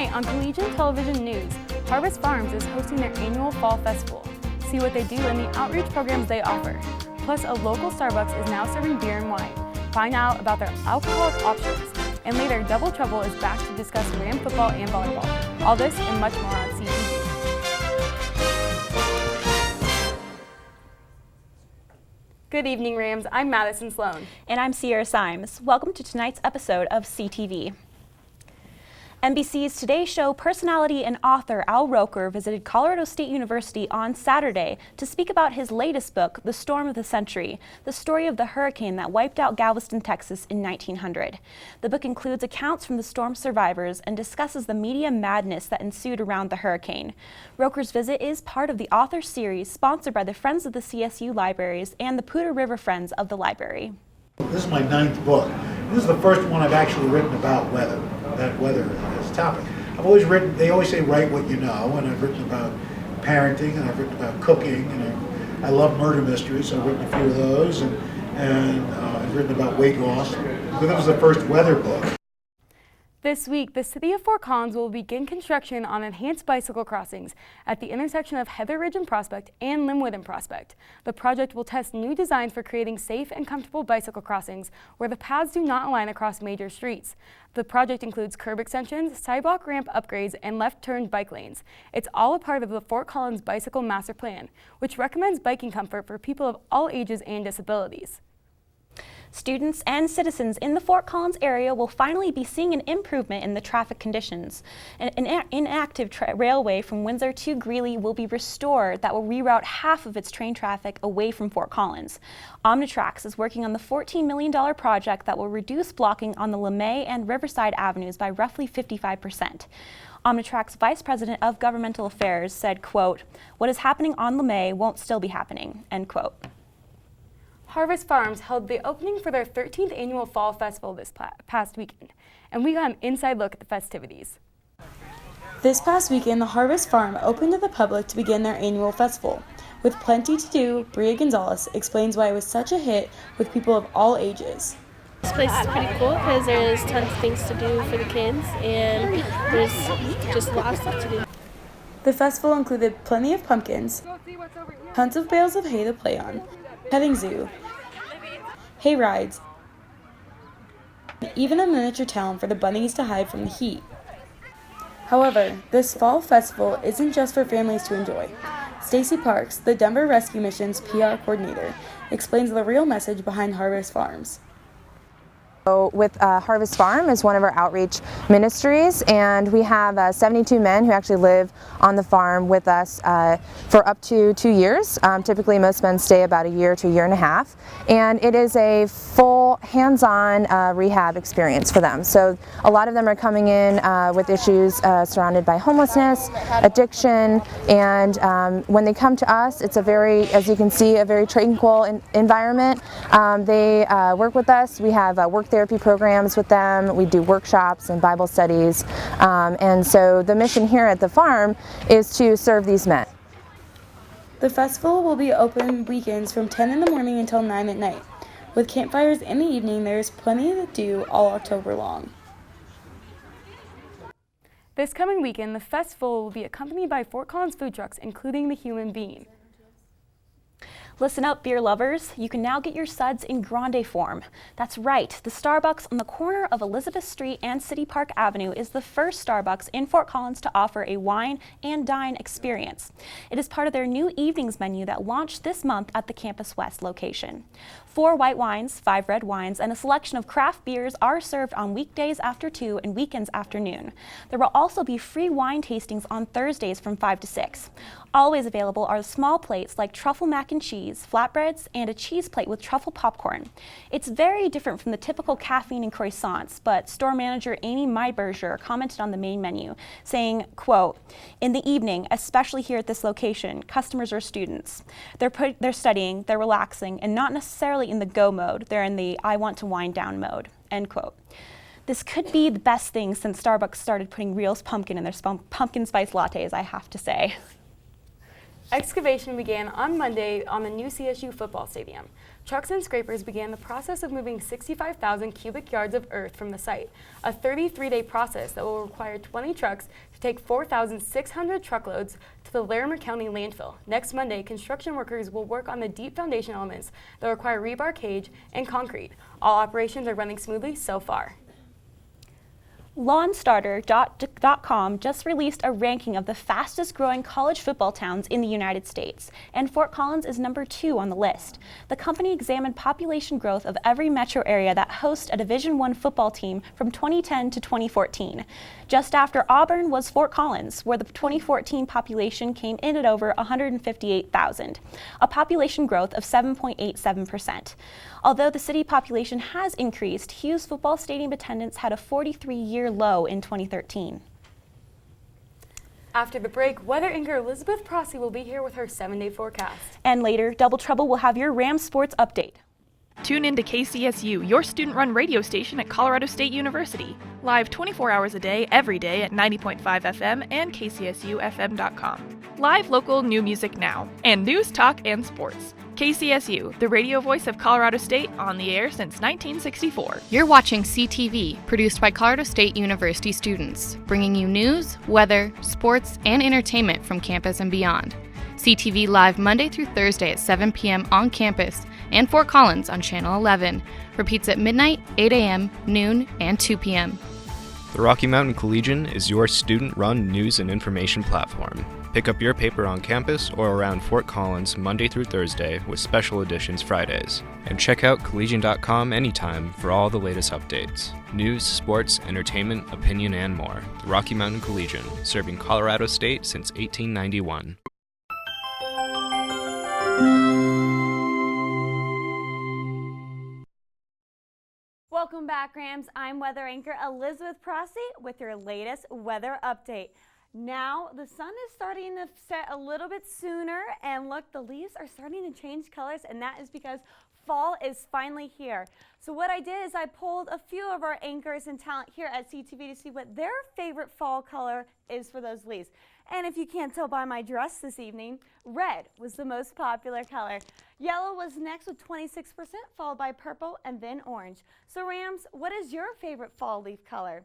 Tonight on Collegiate Television News, Harvest Farms is hosting their annual Fall Festival. See what they do and the outreach programs they offer. Plus, a local Starbucks is now serving beer and wine. Find out about their alcoholic options. And later, Double Trouble is back to discuss Ram football and volleyball. All this and much more on CTV. Good evening, Rams. I'm Madison Sloan. And I'm Sierra Symes. Welcome to tonight's episode of CTV. NBC's Today Show personality and author Al Roker visited Colorado State University on Saturday to speak about his latest book, The Storm of the Century, the story of the hurricane that wiped out Galveston, Texas in 1900. The book includes accounts from the storm survivors and discusses the media madness that ensued around the hurricane. Roker's visit is part of the author series sponsored by the Friends of the CSU Libraries and the Poudre River Friends of the Library. This is my 9th book. This is the first one I've actually written about weather, that weather as a topic. I've always written, they always say write what you know, and I've written about parenting, and I've written about cooking, and I love murder mysteries, so I've written a few of those, and I've written about weight loss. But this was the first weather book. This week, the City of Fort Collins will begin construction on enhanced bicycle crossings at the intersection of Heather Ridge and Prospect and Linwood and Prospect. The project will test new designs for creating safe and comfortable bicycle crossings where the paths do not align across major streets. The project includes curb extensions, sidewalk ramp upgrades, and left-turn bike lanes. It's all a part of the Fort Collins Bicycle Master Plan, which recommends biking comfort for people of all ages and disabilities. Students and citizens in the Fort Collins area will finally be seeing an improvement in the traffic conditions. An inactive railway from Windsor to Greeley will be restored that will reroute half of its train traffic away from Fort Collins. Omnitrax is working on the $14 million project that will reduce blocking on the LeMay and Riverside Avenues by roughly 55%. Omnitrax Vice President of Governmental Affairs said, quote, "What is happening on LeMay won't still be happening," end quote. Harvest Farms held the opening for their 13th annual Fall Festival this past weekend, and we got an inside look at the festivities. This past weekend, the Harvest Farm opened to the public to begin their annual festival. With plenty to do, Bria Gonzalez explains why it was such a hit with people of all ages. This place is pretty cool because there's tons of things to do for the kids, and there's just a lot of stuff to do. The festival included plenty of pumpkins, tons of bales of hay to play on, petting zoo, hay rides, and even a miniature town for the bunnies to hide from the heat. However, this fall festival isn't just for families to enjoy. Stacy Parks, the Denver Rescue Mission's PR coordinator, explains the real message behind Harvest Farms. With Harvest Farm is one of our outreach ministries, and we have 72 men who actually live on the farm with us for up to 2 years. Typically most men stay about a year to a year and a half, and it is a full hands-on rehab experience for them. So a lot of them are coming in with issues surrounded by homelessness, addiction, and when they come to us, it's a very, as you can see, a very tranquil environment. They work with us. We have work therapy programs with them. We do workshops and Bible studies. And so the mission here at the farm is to serve these men. The festival will be open weekends from 10 in the morning until 9 at night. With campfires in the evening, there is plenty to do all October long. This coming weekend, the festival will be accompanied by Fort Collins food trucks, including the Human Bean. Listen up, beer lovers. You can now get your suds in grande form. That's right, the Starbucks on the corner of Elizabeth Street and City Park Avenue is the first Starbucks in Fort Collins to offer a wine and dine experience. It is part of their new evenings menu that launched this month at the Campus West location. 4 white wines, 5 red wines, and a selection of craft beers are served on weekdays after 2 and weekends after noon. There will also be free wine tastings on Thursdays from 5 to 6. Always available are small plates like truffle mac and cheese, flatbreads, and a cheese plate with truffle popcorn. It's very different from the typical caffeine and croissants, but store manager Amy Meiberger commented on the main menu, saying, quote, "In the evening, especially here at this location, customers are students. They're studying, they're relaxing, and not necessarily in the go mode. They're in the I want to wind down mode," end quote. This could be the best thing since Starbucks started putting real pumpkin in their pumpkin spice lattes, I have to say. Excavation began on Monday on the new CSU football stadium. Trucks and scrapers began the process of moving 65,000 cubic yards of earth from the site, a 33-day process that will require 20 trucks to take 4,600 truckloads to the Larimer County landfill. Next Monday, construction workers will work on the deep foundation elements that require rebar cage and concrete. All operations are running smoothly so far. LawnStarter.com just released a ranking of the fastest growing college football towns in the United States, and Fort Collins is number 2 on the list. The company examined population growth of every metro area that hosts a Division I football team from 2010 to 2014. Just after Auburn was Fort Collins, where the 2014 population came in at over 158,000, a population growth of 7.87%. Although the city population has increased, Hughes football stadium attendance had a 43-year low in 2013. After the break, weather anchor Elizabeth Prossi will be here with her 7-day forecast. And later, Double Trouble will have your Rams sports update. Tune in to KCSU, your student-run radio station at Colorado State University. Live 24 hours a day, every day at 90.5 FM and kcsufm.com. Live local new music now, and news, talk, and sports. KCSU, the radio voice of Colorado State, on the air since 1964. You're watching CTV, produced by Colorado State University students, bringing you news, weather, sports, and entertainment from campus and beyond. CTV live Monday through Thursday at 7 p.m. on campus and Fort Collins on Channel 11. Repeats at midnight, 8 a.m., noon, and 2 p.m. The Rocky Mountain Collegian is your student-run news and information platform. Pick up your paper on campus or around Fort Collins Monday through Thursday with special editions Fridays. And check out collegian.com anytime for all the latest updates. News, sports, entertainment, opinion, and more. The Rocky Mountain Collegian, serving Colorado State since 1891. Welcome back, Rams. I'm weather anchor Elizabeth Prossi with your latest weather update. Now the sun is starting to set a little bit sooner, and look, the leaves are starting to change colors, and that is because fall is finally here. So what I did is I pulled a few of our anchors and talent here at CTV to see what their favorite fall color is for those leaves. And if you can't tell by my dress this evening, red was the most popular color. Yellow was next with 26%, followed by purple and then orange. So Rams, what is your favorite fall leaf color?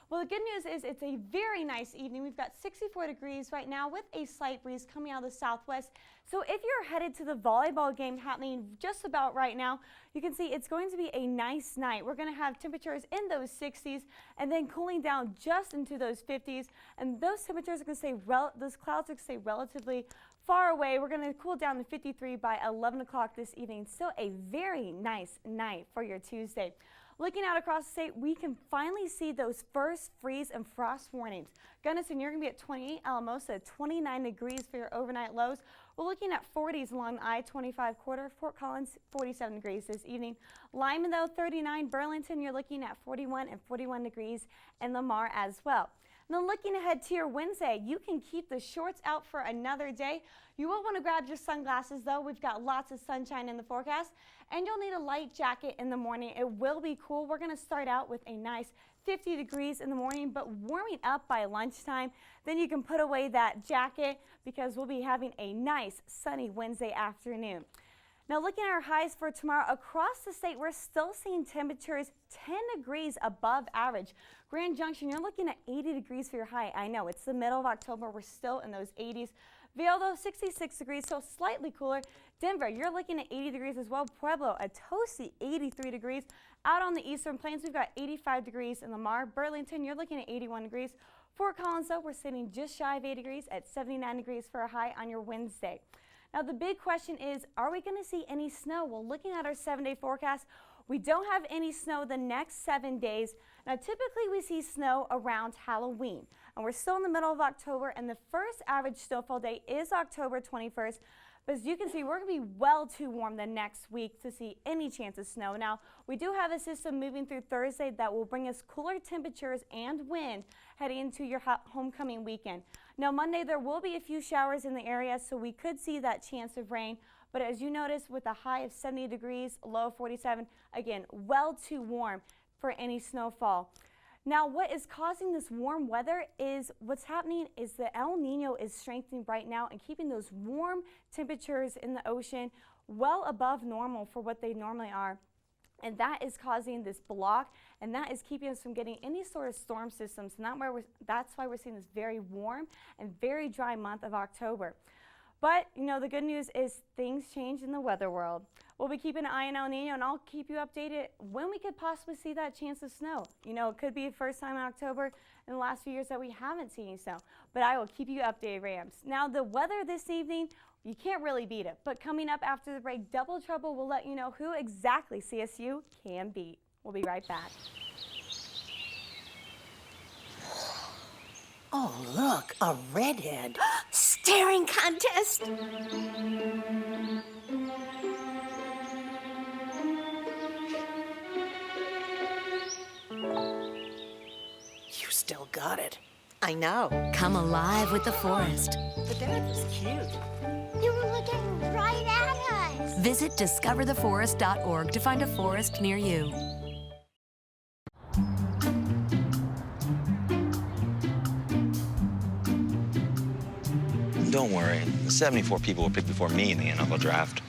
Well, the good news is it's a very nice evening. We've got 64 degrees right now with a slight breeze coming out of the southwest. So if you're headed to the volleyball game happening just about right now, you can see it's going to be a nice night. We're going to have temperatures in those 60s and then cooling down just into those 50s. And those temperatures are going to stay, those clouds are going to stay relatively far away. We're going to cool down to 53 by 11 o'clock this evening. Still a very nice night for your Tuesday. Looking out across the state, we can finally see those first freeze and frost warnings. Gunnison, you're going to be at 28, Alamosa 29 degrees for your overnight lows. We're looking at 40s along the I-25 corridor. Fort Collins, 47 degrees this evening. Lyman, though, 39. Burlington, you're looking at 41 and 41 degrees, and Lamar as well. Now looking ahead to your Wednesday, you can keep the shorts out for another day. You will want to grab your sunglasses though. We've got lots of sunshine in the forecast, and you'll need a light jacket in the morning. It will be cool. We're going to start out with a nice 50 degrees in the morning, but warming up by lunchtime. Then you can put away that jacket because we'll be having a nice sunny Wednesday afternoon. Now looking at our highs for tomorrow, across the state, we're still seeing temperatures 10 degrees above average. Grand Junction, you're looking at 80 degrees for your high. I know, it's the middle of October. We're still in those 80s. Vail, though, 66 degrees, so slightly cooler. Denver, you're looking at 80 degrees as well. Pueblo, a toasty 83 degrees. Out on the eastern plains, we've got 85 degrees in Lamar. Burlington, you're looking at 81 degrees. Fort Collins, though, we're sitting just shy of 80 degrees at 79 degrees for a high on your Wednesday. Now the big question is, are we going to see any snow? Well, looking at our 7-day forecast, we don't have any snow the next 7 days. Now typically we see snow around Halloween, and we're still in the middle of October, and the first average snowfall day is October 21st. But as you can see, we're going to be well too warm the next week to see any chance of snow. Now, we do have a system moving through Thursday that will bring us cooler temperatures and wind heading into your homecoming weekend. Now, Monday, there will be a few showers in the area, so we could see that chance of rain. But as you notice, with a high of 70 degrees, low of 47, again, well too warm for any snowfall. Now, what is causing this warm weather is what's happening is the El Nino is strengthening right now and keeping those warm temperatures in the ocean well above normal for what they normally are. And that is causing this block, and that is keeping us from getting any sort of storm systems. And that's why we're seeing this very warm and very dry month of October. But, you know, the good news is things change in the weather world. We'll be keeping an eye on El Nino, and I'll keep you updated when we could possibly see that chance of snow. You know, it could be the first time in October in the last few years that we haven't seen any snow. But I will keep you updated, Rams. Now, the weather this evening, you can't really beat it. But coming up after the break, Double Trouble will let you know who exactly CSU can beat. We'll be right back. Oh, look, a redhead. Staring contest. You still got it. I know. Come alive with the forest. The dad was cute. You were looking right at us. Visit discovertheforest.org to find a forest near you. Don't worry, the 74 people were picked before me in the NFL draft.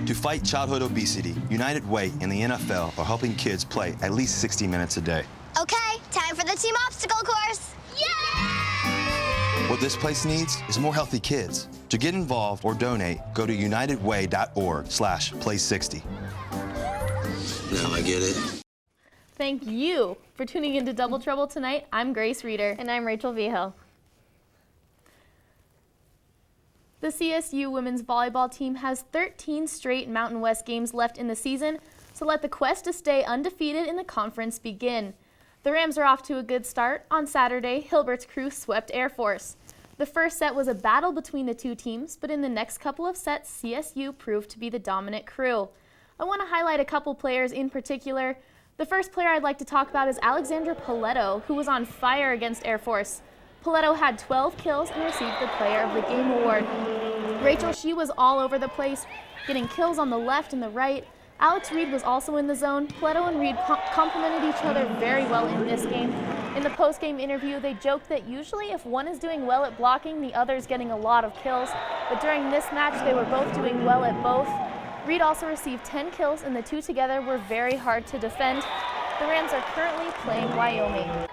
To fight childhood obesity, United Way and the NFL are helping kids play at least 60 minutes a day. Okay, time for the team obstacle course. Yay! What this place needs is more healthy kids. To get involved or donate, go to unitedway.org/play60. Now I get it. Thank you for tuning into Double Trouble tonight. I'm Grace Reeder. And I'm Rachel Vigil. The CSU women's volleyball team has 13 straight Mountain West games left in the season, so let the quest to stay undefeated in the conference begin. The Rams are off to a good start. On Saturday, Hilbert's crew swept Air Force. The first set was a battle between the two teams, but in the next couple of sets, CSU proved to be the dominant crew. I want to highlight a couple players in particular. The first player I'd like to talk about is Alexandra Paletto, who was on fire against Air Force. Paletto had 12 kills and received the Player of the Game award. Rachel, she was all over the place, getting kills on the left and the right. Alex Reed was also in the zone. Paletto and Reed complemented each other very well in this game. In the post-game interview, they joked that usually if one is doing well at blocking, the other is getting a lot of kills. But during this match, they were both doing well at both. Reed also received 10 kills, and the two together were very hard to defend. The Rams are currently playing Wyoming.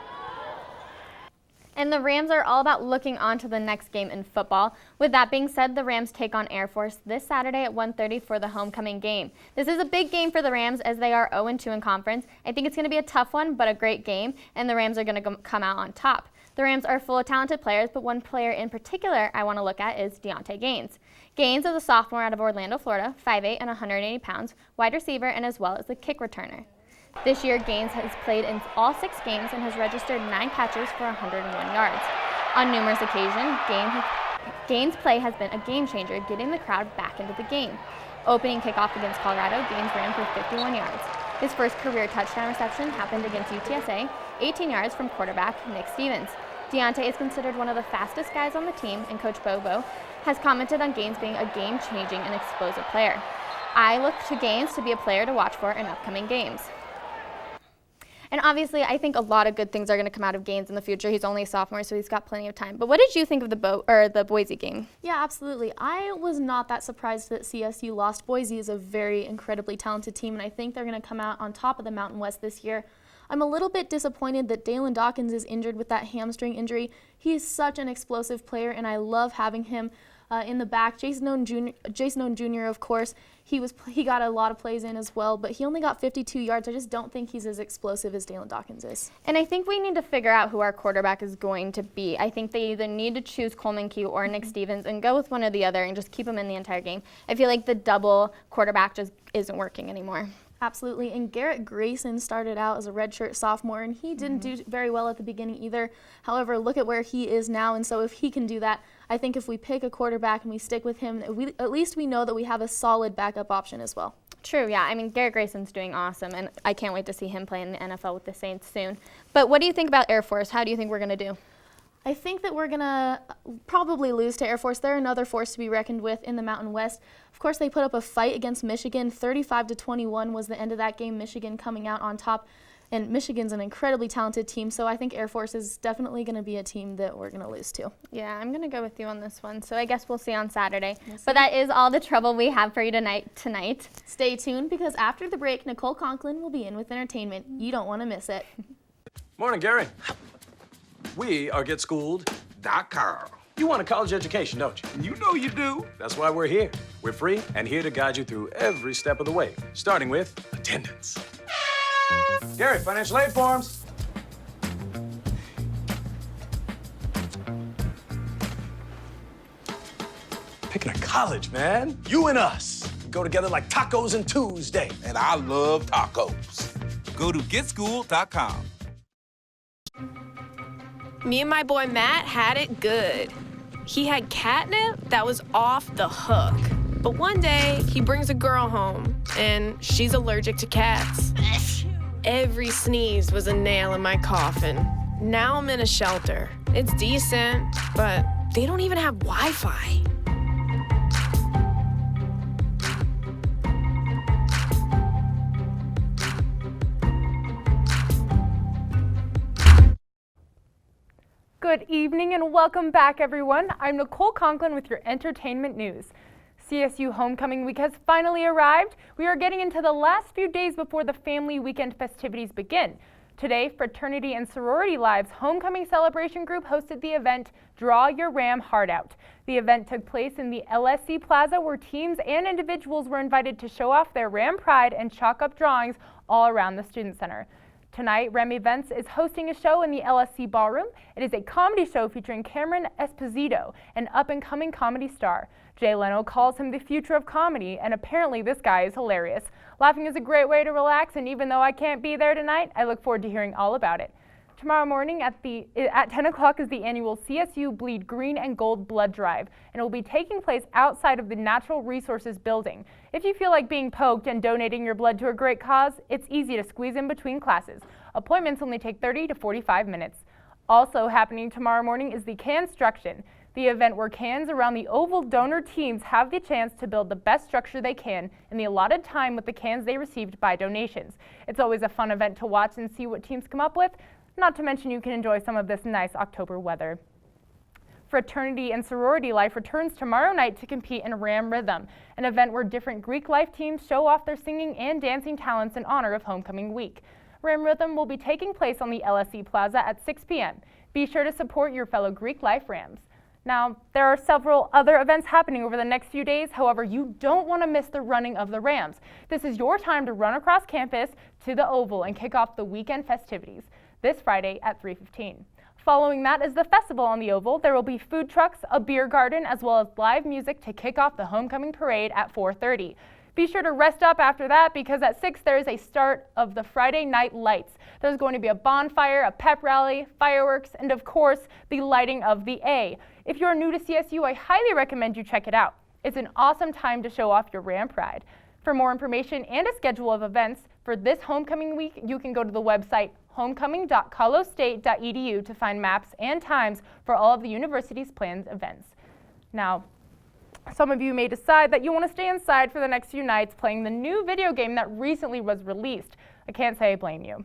And the Rams are all about looking on to the next game in football. With that being said, the Rams take on Air Force this Saturday at 1:30 for the homecoming game. This is a big game for the Rams as they are 0-2 in conference. I think it's going to be a tough one, but a great game, and the Rams are going to come out on top. The Rams are full of talented players, but one player in particular I want to look at is Deontay Gaines. Gaines is a sophomore out of Orlando, Florida, 5'8" and 180 pounds, wide receiver, and as well as a kick returner. This year, Gaines has played in all 6 games and has registered 9 catches for 101 yards. On numerous occasions, Gaines' play has been a game changer, getting the crowd back into the game. Opening kickoff against Colorado, Gaines ran for 51 yards. His first career touchdown reception happened against UTSA, 18 yards from quarterback Nick Stevens. Deontay is considered one of the fastest guys on the team, and Coach Bobo has commented on Gaines being a game-changing and explosive player. I look to Gaines to be a player to watch for in upcoming games. And obviously, I think a lot of good things are going to come out of Gaines in the future. He's only a sophomore, so he's got plenty of time. But what did you think of the Boise game? Yeah, absolutely. I was not that surprised that CSU lost. Boise is a very incredibly talented team, and I think they're going to come out on top of the Mountain West this year. I'm a little bit disappointed that Dalen Dawkins is injured with that hamstring injury. He is such an explosive player, and I love having him in the back. Jason Owen Jr., of course, he got a lot of plays in as well, but he only got 52 yards. I just don't think he's as explosive as Dalen Dawkins is. And I think we need to figure out who our quarterback is going to be. I think they either need to choose Coleman Key or Nick Stevens and go with one or the other and just keep them in the entire game. I feel like the double quarterback just isn't working anymore. Absolutely, and Garrett Grayson started out as a redshirt sophomore, and he didn't do very well at the beginning either. However, look at where he is now, and so if he can do that, I think if we pick a quarterback and we stick with him, at least we know that we have a solid backup option as well. True, yeah. I mean, Garrett Grayson's doing awesome, and I can't wait to see him play in the NFL with the Saints soon. But what do you think about Air Force? How do you think we're going to do? I think that we're going to probably lose to Air Force. They're another force to be reckoned with in the Mountain West. Of course, they put up a fight against Michigan. 35-21 was the end of that game, Michigan coming out on top. And Michigan's an incredibly talented team, so I think Air Force is definitely going to be a team that we're going to lose to. Yeah, I'm going to go with you on this one, so I guess we'll see on Saturday. But that is all the trouble we have for you tonight. Stay tuned, because after the break, Nicole Conklin will be in with entertainment. You don't want to miss it. Morning, Gary. We are GetSchooled.com. You want a college education, don't you? You know you do. That's why we're here. We're free and here to guide you through every step of the way, starting with attendance. Gary, financial aid forms. Picking a college, man. You and us. We go together like tacos and Tuesday. And I love tacos. Go to GetSchooled.com. Me and my boy Matt had it good. He had catnip that was off the hook. But one day, he brings a girl home, and she's allergic to cats. Every sneeze was a nail in my coffin. Now I'm in a shelter. It's decent, but they don't even have Wi-Fi. Good evening and welcome back, everyone. I'm Nicole Conklin with your entertainment news. CSU homecoming week has finally arrived. We are getting into the last few days before the family weekend festivities begin. Today, Fraternity and Sorority Live's homecoming celebration group hosted the event Draw Your Ram Heart Out. The event took place in the LSC Plaza, where teams and individuals were invited to show off their Ram pride and chalk up drawings all around the Student Center. Tonight, Ram Events is hosting a show in the LSC Ballroom. It is a comedy show featuring Cameron Esposito, an up-and-coming comedy star. Jay Leno calls him the future of comedy, and apparently this guy is hilarious. Laughing is a great way to relax, and even though I can't be there tonight, I look forward to hearing all about it. Tomorrow morning at 10 o'clock is the annual CSU Bleed Green and Gold Blood Drive, and it will be taking place outside of the Natural Resources Building. If you feel like being poked and donating your blood to a great cause, it's easy to squeeze in between classes. Appointments only take 30 to 45 minutes. Also happening tomorrow morning is the Canstruction, the event where cans around the oval donor teams have the chance to build the best structure they can in the allotted time with the cans they received by donations. It's always a fun event to watch and see what teams come up with, not to mention you can enjoy some of this nice October weather. Fraternity and Sorority Life returns tomorrow night to compete in Ram Rhythm, an event where different Greek life teams show off their singing and dancing talents in honor of Homecoming Week. Ram Rhythm will be taking place on the LSC Plaza at 6 p.m. Be sure to support your fellow Greek life Rams. Now, there are several other events happening over the next few days. However, you don't want to miss the running of the Rams. This is your time to run across campus to the Oval and kick off the weekend festivities this Friday at 3:15. Following that is the festival on the Oval. There will be food trucks, a beer garden, as well as live music to kick off the homecoming parade at 4:30. Be sure to rest up after that, because at 6 there is a start of the Friday Night Lights. There's going to be a bonfire, a pep rally, fireworks, and of course, the lighting of the A. If you're new to CSU, I highly recommend you check it out. It's an awesome time to show off your Ram pride. For more information and a schedule of events for this homecoming week, you can go to the website homecoming.colostate.edu to find maps and times for all of the university's planned events. Now, some of you may decide that you want to stay inside for the next few nights playing the new video game that recently was released. I can't say I blame you.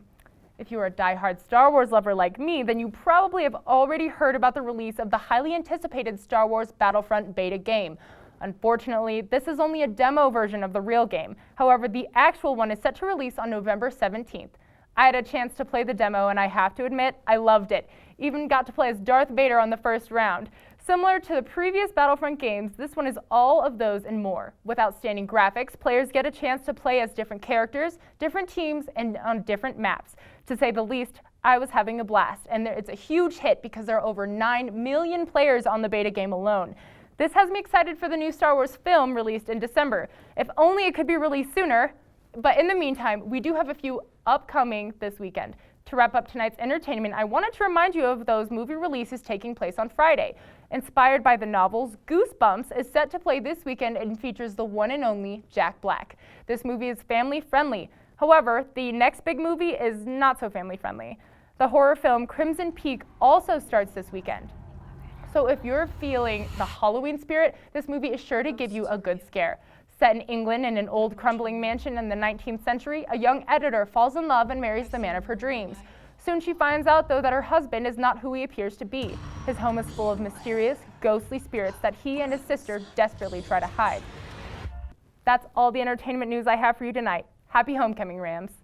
If you are a die-hard Star Wars lover like me, then you probably have already heard about the release of the highly anticipated Star Wars Battlefront beta game. Unfortunately, this is only a demo version of the real game. However, the actual one is set to release on November 17th. I had a chance to play the demo, and I have to admit, I loved it. Even got to play as Darth Vader on the first round. Similar to the previous Battlefront games, this one is all of those and more. With outstanding graphics, players get a chance to play as different characters, different teams, and on different maps. To say the least, I was having a blast, and it's a huge hit because there are over 9 million players on the beta game alone. This has me excited for the new Star Wars film released in December. If only it could be released sooner, but in the meantime, we do have a few upcoming this weekend. To wrap up tonight's entertainment, I wanted to remind you of those movie releases taking place on Friday. Inspired by the novels, Goosebumps is set to play this weekend and features the one and only Jack Black. This movie is family friendly. However, the next big movie is not so family friendly. The horror film Crimson Peak also starts this weekend. So if you're feeling the Halloween spirit, this movie is sure to give you a good scare. Set in England in an old crumbling mansion in the 19th century, a young editor falls in love and marries the man of her dreams. Soon she finds out, though, that her husband is not who he appears to be. His home is full of mysterious, ghostly spirits that he and his sister desperately try to hide. That's all the entertainment news I have for you tonight. Happy homecoming, Rams.